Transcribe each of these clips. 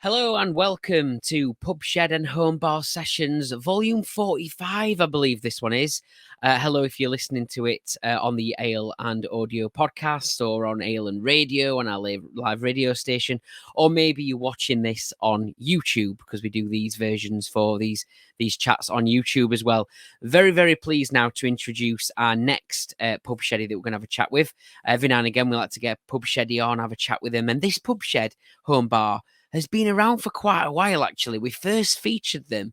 Hello and welcome to Pub Shed and Home Bar Sessions, Volume 45, I believe this one is. Hello if you're listening to it on the Ale and Audio podcast or on Ale and Radio on our live radio station, or maybe you're watching this on YouTube because we do these versions for these chats on YouTube as well. Very, very pleased now to introduce our next Pub Sheddy that we're going to have a chat with. Every now and again we like to get Pub Sheddy on, have a chat with him, and this Pub Shed Home Bar has been around for quite a while, actually. We first featured them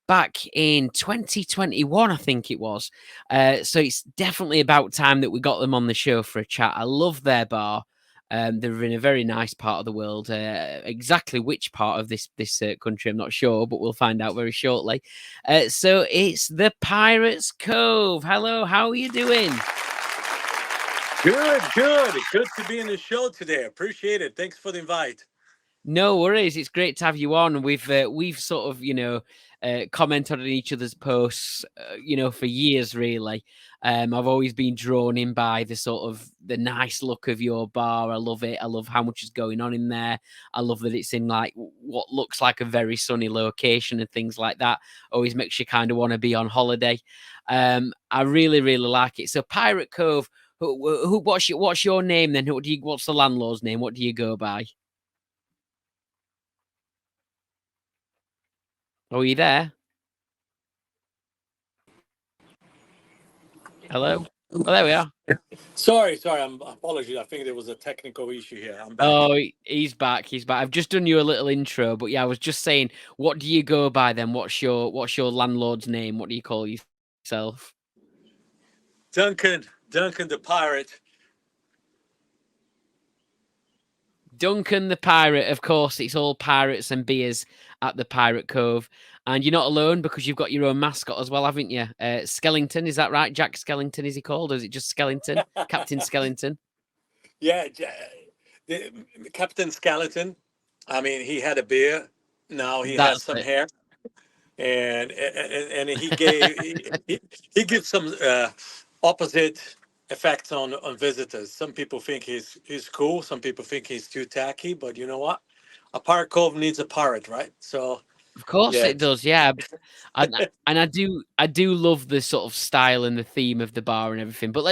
back in 2021, I think it was. So it's definitely about time that we got them on the show for a chat. I love their bar. They're in a very nice part of the world. Exactly which part of this country, I'm not sure, but we'll find out very shortly. So it's the Pirates Cove. Hello, how are you doing? Good. Good to be in the show today. Appreciate it. Thanks for the invite. No worries. It's great to have you on. We've sort of, commented on each other's posts, for years, really. I've always been drawn in by the nice look of your bar. I love it. I love how much is going on in there. I love that it's in like what looks like a very sunny location and things like that. Always makes you kind of want to be on holiday. I really, really like it. So Pirate Cove, what's your name then? What's the landlord's name? What do you go by? Oh, are you there? Hello? Oh, there we are. Sorry. Apologies. I think there was a technical issue here. I'm back. Oh, he's back. I've just done you a little intro, but yeah, I was just saying, what do you go by then? What's your landlord's name? What do you call yourself? Duncan the pirate. Duncan the Pirate, of course. It's all pirates and beers at the Pirate Cove. And you're not alone because you've got your own mascot as well, haven't you? Skellington, is that right? Jack Skellington, is he called? Or is it just Skellington? Captain Skellington? Yeah, Captain Skeleton. I mean, he had a beard. Now he has That's some it. hair, and he gives some opposite effects on visitors. Some people think he's cool. Some people think he's too tacky. But you know what? A pirate cove needs a pirate, right? So Of course yeah. it does, yeah. And I do love the sort of style and the theme of the bar and everything. But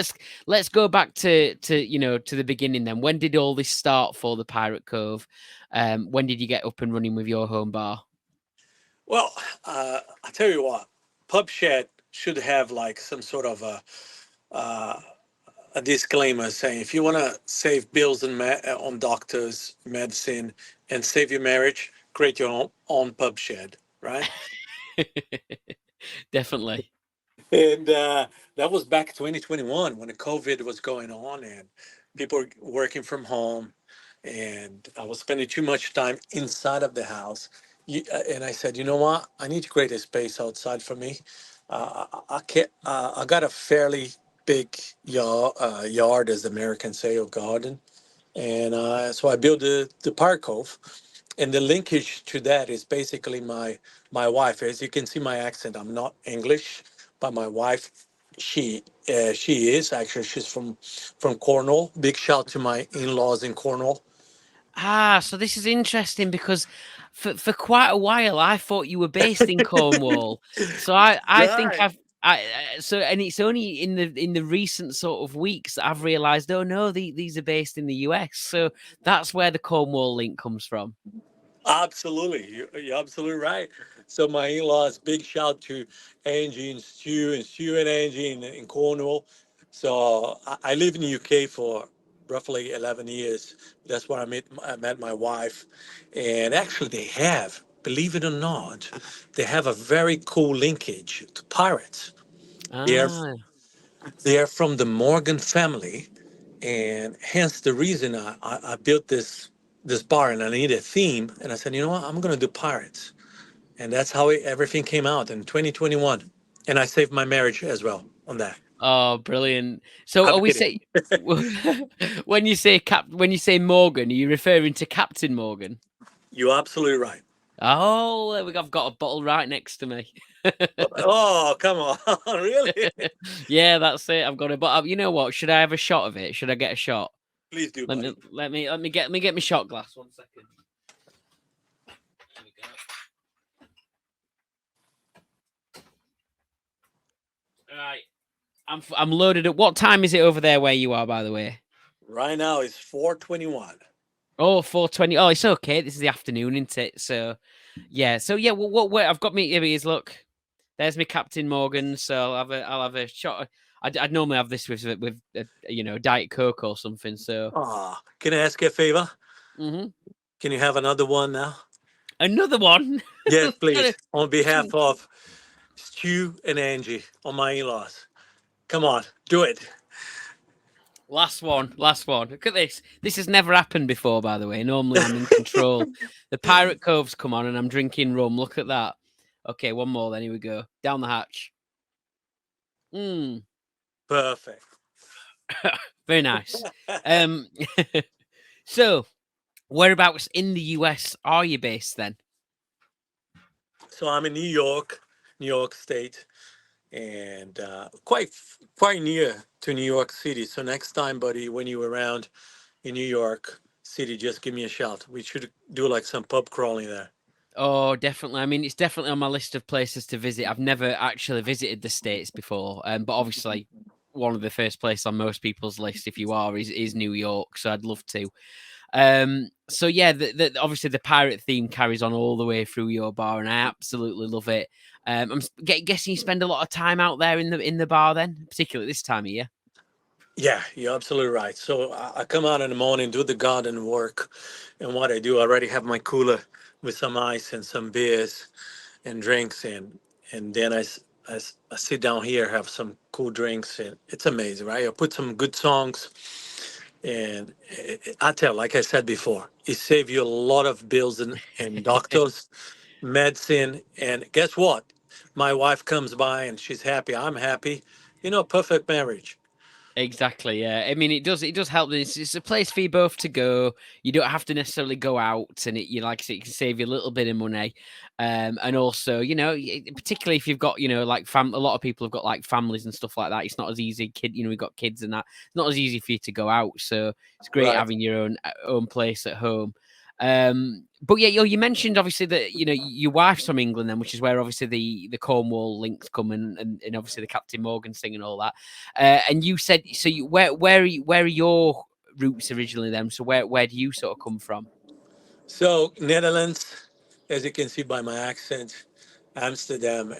let's go back to the beginning then. When did all this start for the Pirate Cove? When did you get up and running with your home bar? Well, I tell you what, Pub Shed should have like some sort of uh, a disclaimer saying if you want to save bills on doctors, medicine, and save your marriage, create your own Pub Shed, right? Definitely. And that was back 2021 when the COVID was going on and people were working from home, and I was spending too much time inside of the house. And I said, you know what? I need to create a space outside for me. I can't. I got a fairly big yard, as the Americans say, or garden, and so I built the Park Cove. And the linkage to that is basically my wife. As you can see, my accent. I'm not English, but my wife, she is actually. She's from Cornwall. Big shout to my in-laws in Cornwall. So this is interesting because for quite a while I thought you were based in Cornwall. So I think Right. and it's only in the recent sort of weeks that I've realised, oh no, these are based in the US. So that's where the Cornwall link comes from. Absolutely. You're absolutely right. So my in-laws, big shout to Angie and Stu and Angie in Cornwall. So I live in the UK for roughly 11 years. That's where I met my wife. And actually they have, believe it or not, they have a very cool linkage to pirates. They're, Ah, they're from the Morgan family, and hence the reason I built this bar, and I need a theme, and I said, you know what, I'm gonna do pirates, and that's how everything came out in 2021, and I saved my marriage as well on that. oh, brilliant. So I'm are we kidding. say when you say Morgan, are you referring to Captain Morgan? You're absolutely right. Oh, there we go. I've got a bottle right next to me. Oh, come on. Really? Yeah, that's it. I've got it. But you know what? Should I have a shot of it? Should I get a shot? Please do, Let me buddy. let me let me get my shot glass. 1 second. Right. I'm loaded up. What time is it over there where you are, by the way? Right now it's 4:21. Oh, 4:20. Oh, it's okay. This is the afternoon, isn't it? So, yeah. So, yeah. What? I've got me. Here he is. Look, there's me Captain Morgan. So I'll have a shot. I'd normally have this with Diet Coke or something. So, Ah, can I ask you a favor? mhm. Can you have another one now? Another one. Yes, please. On behalf of Stu and Angie, on my in-laws. Come on, do it. Last one, last one. Look at this. This has never happened before, by the way. Normally I'm in control. The Pirate Cove's come on and I'm drinking rum. Look at that. Okay, one more then. Here we go. Down the hatch. Mm, Perfect. very nice. Um, so, whereabouts in the US are you based then? So I'm in New York State, and quite near to New York City. So next time, buddy, when you're around in New York City, just give me a shout. We should do like some pub crawling there. Oh, definitely. I mean, it's definitely on my list of places to visit. I've never actually visited the States before, but obviously, one of the first places on most people's list, if you are, is New York. So I'd love to. So yeah, obviously the pirate theme carries on all the way through your bar, and I absolutely love it. Guessing you spend a lot of time out there in the bar, then, particularly this time of year. Yeah, you're absolutely right. So I come out in the morning, do the garden work, and what I do, I already have my cooler with some ice and some beers and drinks, and then I sit down here, have some cool drinks, and it's amazing, right? I put some good songs, and I tell, like I said before, it saves you a lot of bills and doctors, medicine, and guess what? My wife comes by and she's happy. I'm happy. Perfect marriage. Exactly. Yeah. I mean, it does help. It's a place for you both to go. You don't have to necessarily go out, and like I said, it can save you a little bit of money. And also, particularly if you've got, like a lot of people have got like families and stuff like that. It's not as easy. We've got kids and that. It's not as easy for you to go out. So it's great Right. having your own place at home. But yeah, you mentioned obviously that your wife's from England, then, which is where obviously the Cornwall links come and obviously the Captain Morgan thing and all that. And you said so. Where are your roots originally then? So where do you sort of come from? So Netherlands, as you can see by my accent, Amsterdam,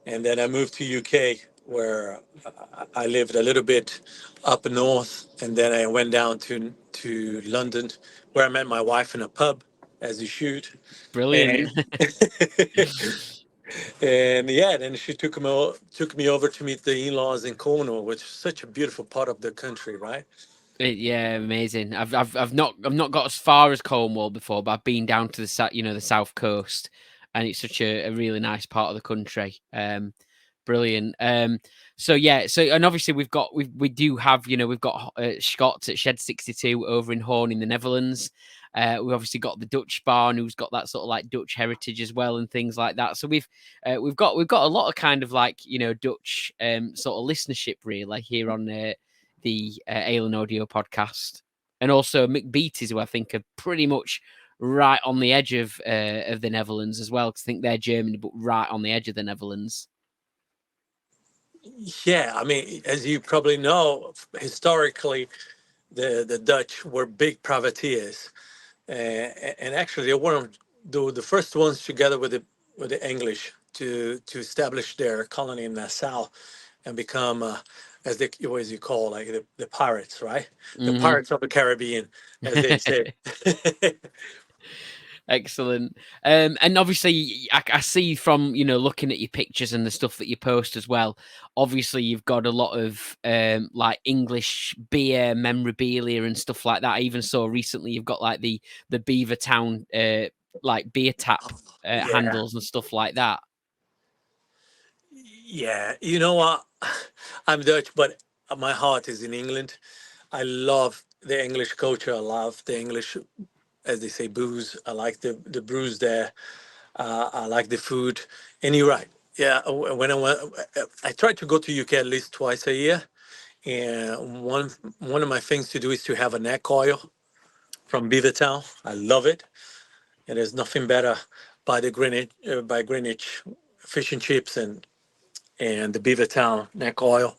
and then I moved to UK where I lived a little bit up north, and then I went down to London where I met my wife in a pub, as you shoot, Brilliant. and and yeah, then she took me over to meet the in-laws in Cornwall, which is such a beautiful part of the country, right? Yeah, amazing. I've not got as far as Cornwall before, but I've been down to the south coast, and it's such a really nice part of the country. Brilliant. So yeah, and obviously we do have we've got Scott at Shed 62 over in Horn in the Netherlands. We've obviously got the Dutch barn who's got that sort of like Dutch heritage as well and things like that. So we've got a lot of kind of like Dutch sort of listenership really here on the Ale and Audio podcast, and also McBeaties, who I think are pretty much right on the edge of the Netherlands as well. Because I think they're Germany, but right on the edge of the Netherlands. Yeah, I mean, as you probably know, historically, the Dutch were big privateers, and actually they were the first ones together with the English to establish their colony in Nassau and become as they always you call like the pirates, right? The Hmm. pirates of the Caribbean, as they say. Excellent. And obviously, I see from looking at your pictures and the stuff that you post as well. Obviously, you've got a lot of like English beer memorabilia and stuff like that. I even saw recently you've got like the Beaver Town like beer tap Yeah, handles and stuff like that. yeah. You know what? I'm Dutch, but my heart is in England. I love the English culture. I love the English, as they say, booze. I like the brews there. I like the food. And you're right. Yeah, when I went, I try to go to UK at least twice a year. And one of my things to do is to have a neck oil from Beavertown. I love it, and there's nothing better by Greenwich fish and chips, and and the Beavertown neck oil.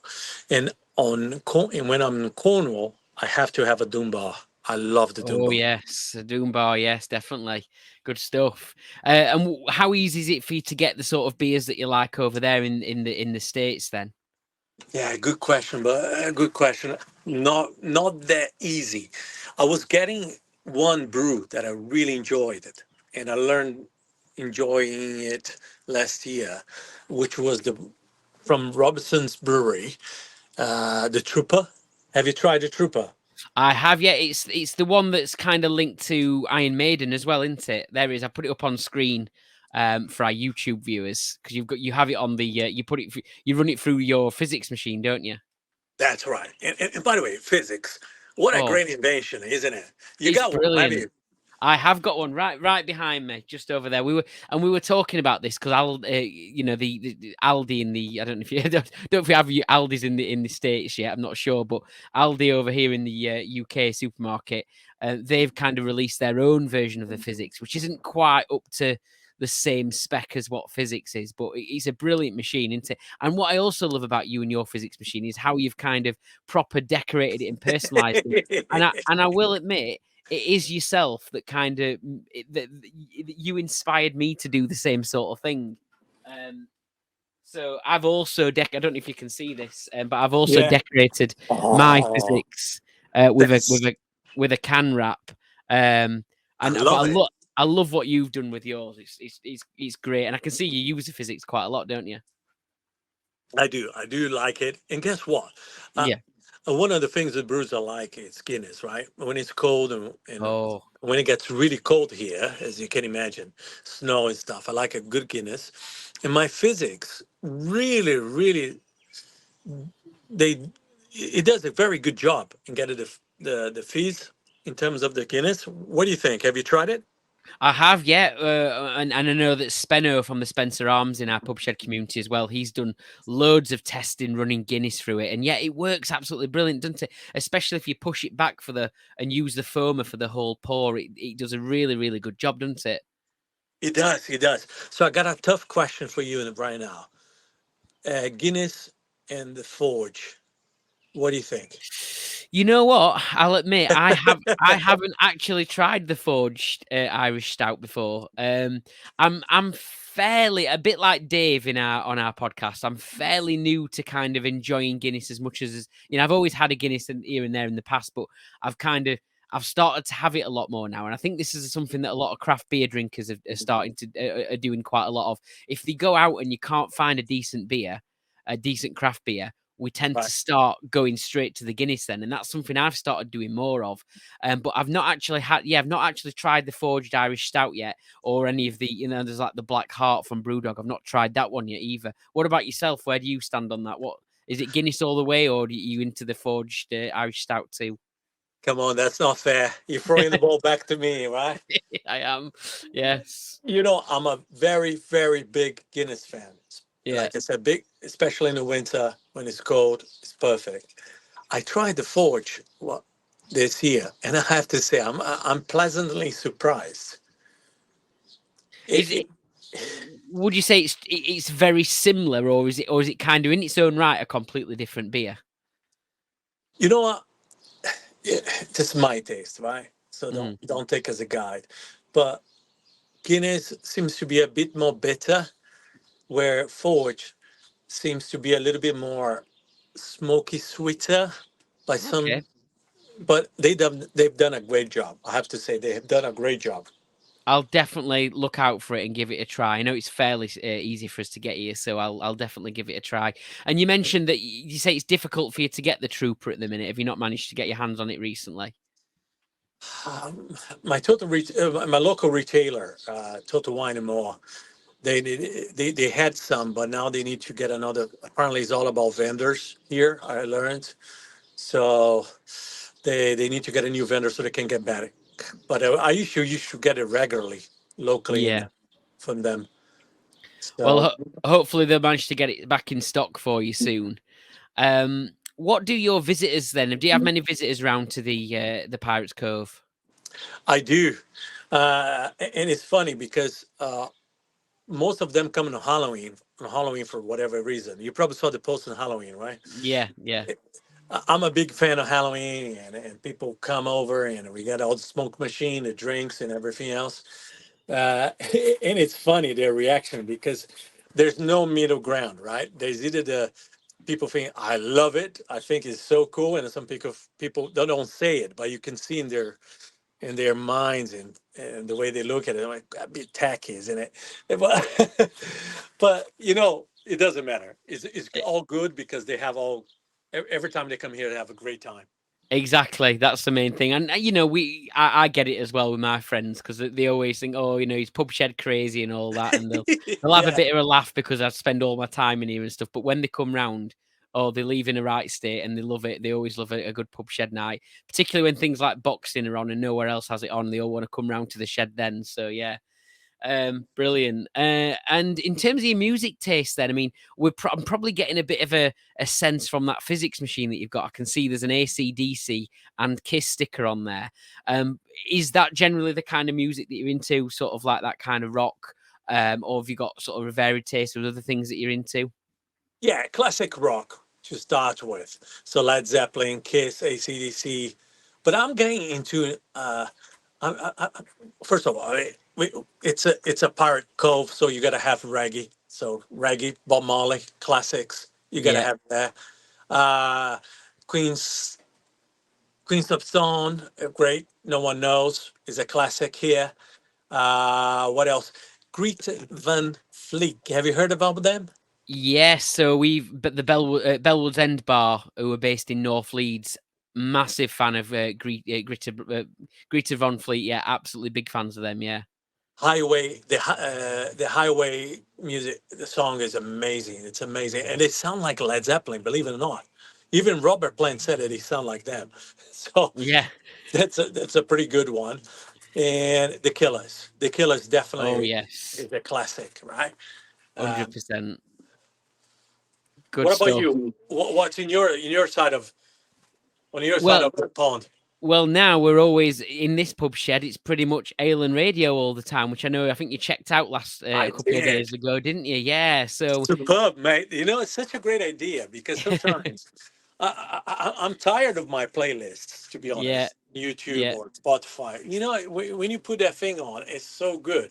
And and when I'm in Cornwall, I have to have a Dunbar. I love the Oh Dunbar. yes, a Doom Bar. Yes, definitely. Good stuff. How easy is it for you to get the sort of beers that you like over there in the States then? Yeah, good question, but good question. Not that easy. I was getting one brew that I really enjoyed it, and I learned enjoying it last year, which was the from Robinson's Brewery, the Trooper. Have you tried the Trooper? I have, yeah. It's the one that's kind of linked to Iron Maiden as well, isn't it? There is. I put it up on screen for our YouTube viewers because you have it on the you run it through your physics machine, don't you? That's right. And by the way, physics. What a Oh, great invention, isn't it? You it's got one, have brilliant. you? I have got one right behind me, just over there. We were talking about this because the Aldi in the I don't know if you don't know if you have your Aldi's in the States yet. I'm not sure, but Aldi over here in the UK supermarket, they've kind of released their own version of the physics, which isn't quite up to the same spec as what physics is, but it's a brilliant machine, isn't it? And what I also love about you and your physics machine is how you've kind of proper decorated it and personalized it. And I will admit it is yourself that kind of that you inspired me to do the same sort of thing. Um, so I've also I don't know if you can see this, but I've also Yeah. decorated my Oh, physics with a that's can wrap. Um, I but love it. I love what you've done with yours. It's great, and I can see you use the physics quite a lot, don't you? I do. I do like it. And guess what? Uh, Yeah. one of the things that brews I like is Guinness, right? When it's cold and Oh, when it gets really cold here, as you can imagine, snow and stuff, I like a good Guinness. And my physics really, really, they it does a very good job in getting the fees in terms of the Guinness. What do you think? Have you tried it? I have, yeah, and I know that Spenno from the Spencer Arms in our pub shed community as well. He's done loads of testing, running Guinness through it, and yeah, it works absolutely brilliant, doesn't it? Especially if you push it back and use the foamer for the whole pour, it does a really, really good job, doesn't it? It does. It does. So I got a tough question for you right now. Guinness and the Forge. What do you think? You know what? I'll admit I haven't actually tried the forged Irish stout before. I'm fairly a bit like Dave in our on our podcast. I'm fairly new to kind of enjoying Guinness as much as I've always had a Guinness here and there in the past, but I've started to have it a lot more now, and I think this is something that a lot of craft beer drinkers are starting to are doing quite a lot of. If they go out and you can't find a decent craft beer, we tend to Right. start going straight to the Guinness then, and that's something I've started doing more of. But I've not actually tried the forged Irish Stout yet, or any of the, there's like the Black Heart from Brewdog. I've not tried that one yet either. What about yourself? Where do you stand on that? What is it, Guinness all the way, or are you into the forged Irish Stout too? Come on, that's not fair. You're throwing the ball back to me, right? I am, yes, You know, I'm a very, very big Guinness fan. yeah. Like I said, big, especially in the winter when it's cold, it's perfect. I tried the Forge this year, and I have to say, I'm pleasantly surprised. Is it? It, Would you say it's very similar, or is it kind of in its own right a completely different beer? you know what? This is my taste, right? So Mm. don't take as a guide. But Guinness seems to be a bit more bitter, where Forge seems to be a little bit more smoky sweeter by Okay. some, but they've done a great job. I have to say they have done a great job. I'll definitely look out for it and give it a try. I know it's fairly easy for us to get here, so I'll definitely give it a try. And you mentioned that you say it's difficult for you to get the Trooper at the minute. Have you not managed to get your hands on it recently? My local retailer, Total Wine and More, they had some, but now they need to get another. Apparently, it's all about vendors here. I learned, so they need to get a new vendor so they can get better. But you should get it regularly locally and Yeah. from them. Well, So hopefully they'll manage to get it back in stock for you soon. What do your visitors then? Do you have many visitors round to the Pirates Cove? I do, and it's funny because most of them come on Halloween for whatever reason. You probably saw the post on Halloween, right? Yeah, yeah. I'm a big fan of Halloween, and people come over, and we got all the smoke machine, the drinks, and everything else. And it's funny their reaction because there's no middle ground, right? There's either the people think I love it, I think it's so cool, and some people don't say it, but you can see in their minds and the way they look at it. I'm like, a bit tacky, isn't it? But, but it doesn't matter. It's all good because they have every time they come here, they have a great time. Exactly, that's the main thing, and I get it as well with my friends because they always think, oh, he's pub shed crazy and all that, and they'll have a Yeah. bit of a laugh because I spend all my time in here and stuff. But when they come round, oh, they leave in the right state and they love it. They always love a good pub shed night, particularly when things like boxing are on and nowhere else has it on. They all want to come round to the shed then. So yeah, brilliant. And in terms of your music taste, then, I mean, I'm probably getting a bit of a sense from that physics machine that you've got. I can see there's an AC/DC and Kiss sticker on there. Is that generally the kind of music that you're into, sort of like that kind of rock? Or have you got sort of a varied taste with other things that you're into? Yeah, classic rock to start with. So Led Zeppelin, Kiss, AC/DC. But I'm getting into first of all, it's a Pirate Cove, so you got to have reggae. So reggae, Bob Marley, classics. You got to Yeah. have that. Uh, Queens Queens of Stone, great. No one knows is a classic here. What else? Greta Van Fleet. Have you heard about them? Yes, so but the Bellwood's End Bar, who are based in North Leeds, massive fan of Greta Von Fleet. Yeah, absolutely big fans of them. Yeah. Highway, the Highway music, the song is amazing. It's amazing, and they sound like Led Zeppelin. Believe it or not, even Robert Plant said that he sound like them. So Yeah. that's a pretty good one. And the Killers Oh definitely yes, is a classic, right? Um, 100%. Good what about stuff. you? What's in your side of on your side Well, of the pond? now we're always in this pub shed. It's pretty much ale and radio all the time, which I know. I think you checked out last I a couple of did. days ago, didn't you? Yeah. So Superb, mate. It's such a great idea because sometimes I'm tired of my playlists, to be yeah, honest, YouTube yeah. or Spotify. When you put that thing on, it's so good.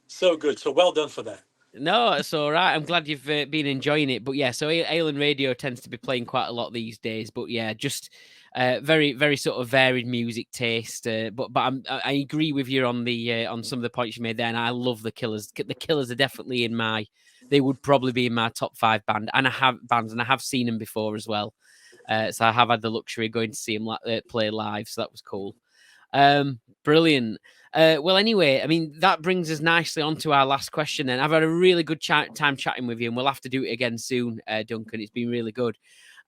So good. So well done for that. No, it's all right. I'm glad you've been enjoying it. But yeah, so Alan Radio tends to be playing quite a lot these days. But yeah, just very, very sort of varied music taste. But I agree with you on some of the points you made there. And I love the Killers. The Killers are definitely in my. They would probably be in my top 5 and I have seen them before as well. So I have had the luxury of going to see them play live. So that was cool. Brilliant. Well, anyway, I mean, that brings us nicely on to our last question then. I've had a really good time chatting with you, and we'll have to do it again soon, Duncan. It's been really good.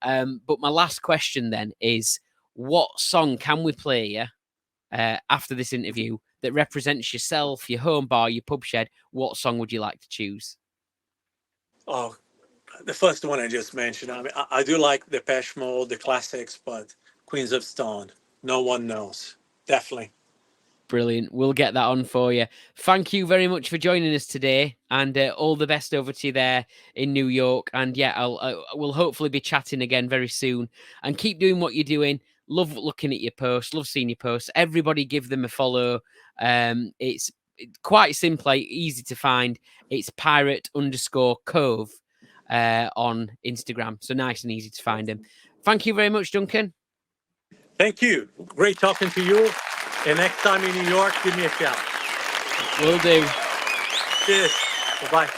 But my last question then is, what song can we play you after this interview that represents yourself, your home bar, your pub shed? What song would you like to choose? Oh, the first one I just mentioned. I mean, I do like the Depeche Mode, the classics, but Queens of Stone, no one knows. Definitely. Brilliant. We'll get that on for you. Thank you very much for joining us today, and all the best over to you there in New York. And yeah, we'll hopefully be chatting again very soon. And keep doing what you're doing. Love looking at your posts. Love seeing your posts. Everybody, give them a follow. It's quite simply easy to find. It's pirate_cove on Instagram. So nice and easy to find him. Thank you very much, Duncan. Thank you. Great talking to you. And next time in New York, give me a shout. Will do. Cheers. Bye bye.